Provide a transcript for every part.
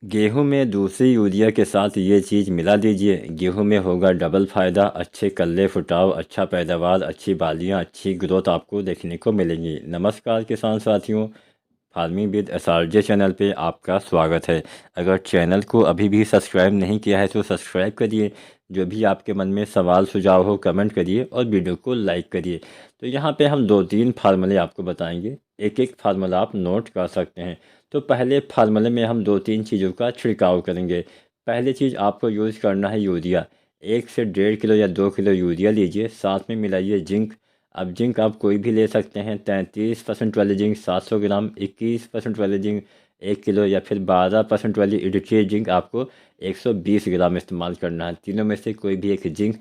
गेहूं में दूसरी यूरिया के साथ ये चीज़ मिला दीजिए। गेहूं में होगा डबल फ़ायदा, अच्छे कल्ले फुटाव, अच्छा पैदावार, अच्छी बालियां, अच्छी ग्रोथ आपको देखने को मिलेंगी। नमस्कार किसान साथियों, फार्मिंग विद एसआरजे चैनल पे आपका स्वागत है। अगर चैनल को अभी भी सब्सक्राइब नहीं किया है तो सब्सक्राइब करिए। जो भी आपके मन में सवाल सुझाव हो कमेंट करिए और वीडियो को लाइक करिए। तो यहाँ पे हम 2-3 फार्मूले आपको बताएंगे, एक एक फार्मूला आप नोट कर सकते हैं। तो पहले फार्मूले में हम 2-3 चीज़ों का छिड़काव करेंगे। पहली चीज़ आपको यूज़ करना है यूरिया। 1 से 1.5 किलो या 2 किलो यूरिया लीजिए, साथ में मिलाइए जिंक। अब जिंक आप कोई भी ले सकते हैं, 33% वाली जिंक 700 ग्राम, 21% वाली जिंक 1 किलो, या फिर 12% वाली इडीटी जिंक आपको 120 ग्राम इस्तेमाल करना है। तीनों में से कोई भी एक जिंक।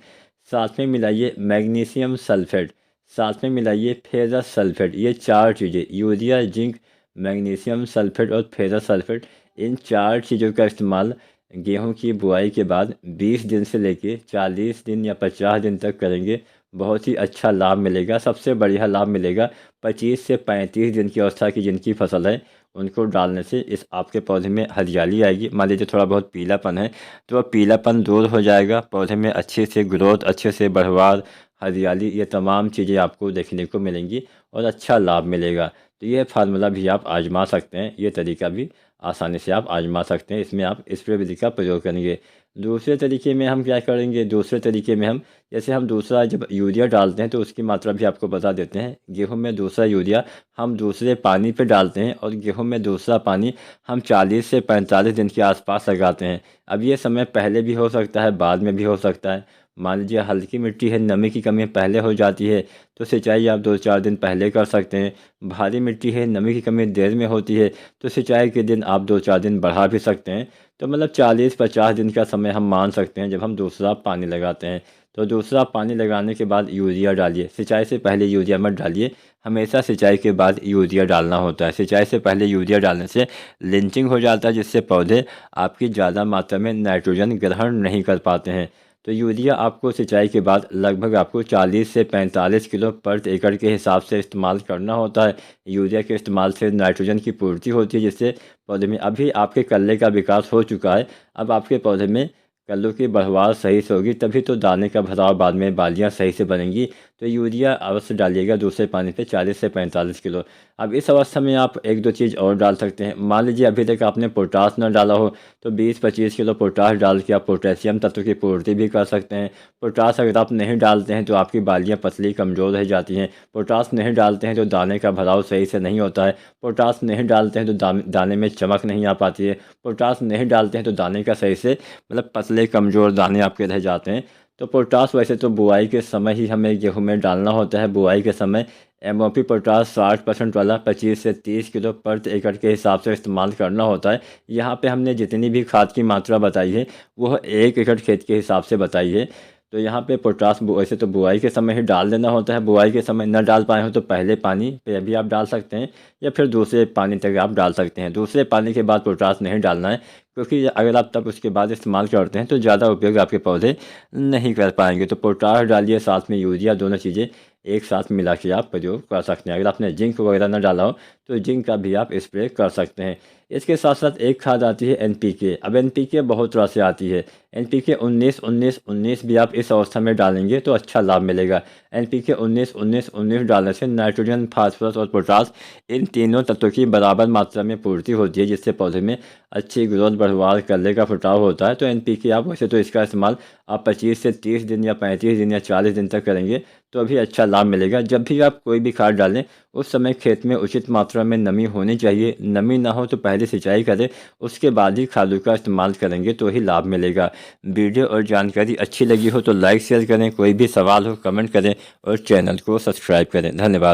साथ में मिलाइए मैग्नीशियम सल्फेट, साथ में मिलाइए फेरस सल्फेट। ये चार चीज़ें, यूरिया, जिंक, मैग्नीशियम सल्फेट और फेरस सल्फेट, इन चार चीज़ों का इस्तेमाल गेहूं की बुआई के बाद 20 दिन से लेके 40 दिन या 50 दिन तक करेंगे। बहुत ही अच्छा लाभ मिलेगा। सबसे बढ़िया लाभ मिलेगा 25 से 35 दिन की अवस्था की जिनकी फसल है, उनको डालने से इस आपके पौधे में हरियाली आएगी। मान लीजिए थोड़ा बहुत पीलापन है तो वह पीलापन दूर हो जाएगा, पौधे में अच्छे से ग्रोथ, अच्छे से बढ़वार, हरियाली, ये तमाम चीज़ें आपको देखने को मिलेंगी और अच्छा लाभ मिलेगा। तो ये फार्मूला भी आप आजमा सकते हैं, ये तरीका भी आसानी से आप आजमा सकते हैं। इसमें आप स्प्रे विधि का प्रयोग करेंगे। दूसरे तरीके में हम क्या करेंगे, दूसरे तरीके में हम जैसे हम दूसरा जब यूरिया डालते हैं तो उसकी मात्रा भी आपको बता देते हैं। गेहूं में दूसरा यूरिया हम दूसरे पानी पे डालते हैं और गेहूं में दूसरा पानी हम 40 से 45 दिन के आसपास लगाते हैं। अब ये समय पहले भी हो सकता है, बाद में भी हो सकता है। मान लीजिए हल्की मिट्टी है, नमी की कमी पहले हो जाती है तो सिंचाई आप 2-4 दिन पहले कर सकते हैं। भारी मिट्टी है, नमी की कमी देर में होती है तो सिंचाई के दिन आप 2-4 दिन बढ़ा भी सकते हैं। तो मतलब 40-50 दिन का समय हम मान सकते हैं जब हम दूसरा पानी लगाते हैं। तो दूसरा पानी लगाने के बाद यूरिया डालिए। सिंचाई से पहले यूरिया मत डालिए, हमेशा सिंचाई के बाद यूरिया डालना होता है। सिंचाई से पहले यूरिया डालने से लिंचिंग हो जाता है, जिससे पौधे आपकी ज़्यादा मात्रा में नाइट्रोजन ग्रहण नहीं कर पाते हैं। तो यूरिया आपको सिंचाई के बाद लगभग आपको 40 से 45 किलो प्रति एकड़ के हिसाब से इस्तेमाल करना होता है। यूरिया के इस्तेमाल से नाइट्रोजन की पूर्ति होती है, जिससे पौधे में अभी आपके कल्ले का विकास हो चुका है। अब आपके पौधे में कल्लों की बढ़वार सही से होगी, तभी तो दाने का भराव बाद में बालियाँ सही से बनेंगी। तो यूरिया अवश्य डालिएगा दूसरे पानी पे 40 से 45 किलो। अब इस अवस्था में आप 1-2 चीज़ और डाल सकते हैं। मान लीजिए अभी तक आपने पोटास न डाला हो तो 20-25 किलो पोटास डाल के आप पोटेशियम तत्व की पूर्ति भी कर सकते हैं। पोटास अगर आप नहीं डालते हैं तो आपकी बालियाँ पतली कमज़ोर रह जाती हैं। पोटास नहीं डालते हैं तो दाने का भराव सही से नहीं होता है। पोटास नहीं डालते हैं तो दाने में चमक नहीं आ पाती है। पोटास नहीं डालते हैं तो दाने का सही से मतलब पतले कमज़ोर दाने आपके रह जाते हैं। तो पोटास वैसे तो बुआई के समय ही हमें गेहूं में डालना होता है। बुआई के समय एमओपी पोटास 60% वाला 25 से 30 किलो प्रति एकड़ के हिसाब से इस्तेमाल करना होता है। यहाँ पे हमने जितनी भी खाद की मात्रा बताई है वह 1 एकड़ खेत के हिसाब से बताई है। तो यहाँ पे पोटास वैसे तो बुआई के समय ही डाल देना होता है। बुआई के समय न डाल पाए हो तो पहले पानी पे भी आप डाल सकते हैं या फिर दूसरे पानी तक आप डाल सकते हैं। दूसरे पानी के बाद पोटास नहीं डालना है, क्योंकि अगर आप तब उसके बाद इस्तेमाल करते हैं तो ज़्यादा उपयोग आपके पौधे नहीं कर पाएंगे। तो पोटास डालिए, साथ में यूरिया, दोनों चीज़ें एक साथ मिला के आप प्रयोग कर सकते हैं। अगर आपने जिंक वगैरह ना डाला हो तो जिंक का भी आप स्प्रे कर सकते हैं। इसके साथ साथ एक खाद आती है एनपीके। अब एनपीके बहुत तरह से आती है। एनपीके 19-19-19 भी आप इस अवस्था में डालेंगे तो अच्छा लाभ मिलेगा। एनपीके 19-19-19 डालने से नाइट्रोजन, फास्फोरस और पोटास, इन तीनों तत्वों की बराबर मात्रा में पूर्ति होती है, जिससे पौधे में अच्छी ग्रोथ, बढ़वार, कल्ले का फुटाव होता है। तो एनपीके आप वैसे तो इसका इस्तेमाल आप 25 से 30 दिन या 35 दिन या 40 दिन तक करेंगे तो अभी अच्छा लाभ मिलेगा। जब भी आप कोई भी खाद डालें उस समय खेत में उचित मात्रा में नमी होनी चाहिए। नमी ना हो तो पहले सिंचाई करें, उसके बाद ही खादों का इस्तेमाल करेंगे तो ही लाभ मिलेगा। वीडियो और जानकारी अच्छी लगी हो तो लाइक शेयर करें, कोई भी सवाल हो कमेंट करें और चैनल को सब्सक्राइब करें। धन्यवाद।